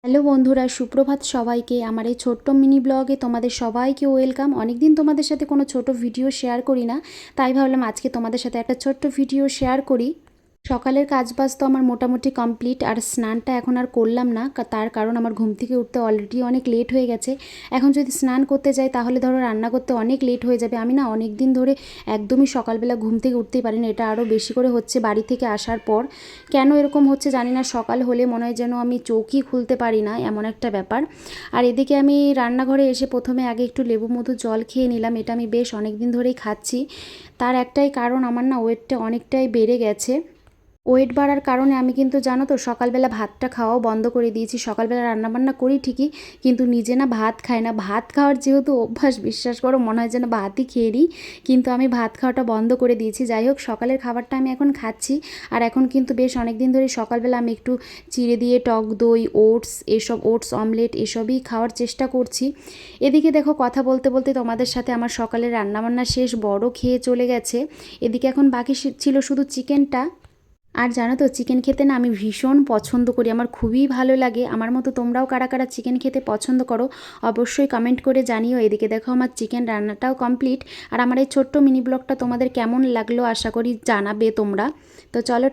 Hello বন্ধুরা, সুপ্রভাত সবাইকে। আমার এই ছোট্ট মিনি ব্লগে তোমাদের সবাইকে ওয়েলকাম। অনেকদিন তোমাদের সাথে কোনো ছোট ভিডিও শেয়ার করি না, তাই ভাবলাম আজকে তোমাদের সাথে একটা ছোট্ট ভিডিও শেয়ার করি। সকালের কাজবাজ তো আমার মোটামুটি কমপ্লিট, আর স্নানটা এখন আর করলাম না, তার কারণ আমার ঘুম থেকে উঠতে অলরেডি অনেক লেট হয়ে গেছে। এখন যদি স্নান করতে যাই তাহলে ধরো রান্না করতে অনেক লেট হয়ে যাবে। আমি না অনেক দিন ধরে একদমই সকালবেলা ঘুম থেকে উঠতেই পারি না, এটা আরও বেশি করে হচ্ছে বাড়ি থেকে আসার পর। কেন এরকম হচ্ছে জানি না, সকাল হলে মনে হয় যেন আমি চোখই খুলতে পারি না, এমন একটা ব্যাপার। আর এদিকে আমি রান্নাঘরে এসে প্রথমে আগে একটু লেবু মধু জল খেয়ে নিলাম, এটা আমি বেশ অনেক দিন ধরেই খাচ্ছি। তার একটাই কারণ, আমার না ওয়েটটা অনেকটাই বেড়ে গেছে। ওয়েট বাড়ার কারণে আমি কিন্তু জানো তো সকালবেলা ভাতটা খাওয়াও বন্ধ করে দিয়েছি। সকালবেলা রান্নাবান্না করি ঠিকই, কিন্তু নিজে না ভাত খাই না। ভাত খাওয়ার যেহেতু অভ্যাস, বিশ্বাস করো মনে হয় যেন ভাতই খেয়ে নিই, কিন্তু আমি ভাত খাওয়াটা বন্ধ করে দিয়েছি। যাই হোক, সকালের খাবারটা আমি এখন খাচ্ছি। আর এখন কিন্তু বেশ অনেক দিন ধরে সকালবেলা আমি একটু চিড়ে দিয়ে টক দই, ওটস, ওটস অমলেট এসবই খাওয়ার চেষ্টা করছি। এদিকে দেখো, কথা বলতে বলতে তোমাদের সাথে আমার সকালের রান্নাবান্না শেষ, বড় খেয়ে চলে গেছে। এদিকে এখন বাকি ছিল শুধু চিকেনটা। আর জানো তো, চিকেন খেতে না আমি ভীষণ পছন্দ করি, আমার খুবই ভালো লাগে। আমার মতো তোমরাও কারা কারা চিকেন খেতে পছন্দ করো অবশ্যই কমেন্ট করে জানিও। এদিকে দেখো, আমার চিকেন রান্নাটাও কমপ্লিট। আর আমার এই ছোট্ট মিনি ব্লগটা তোমাদের কেমন লাগলো আশা করি জানাবে তোমরা। তো চলো।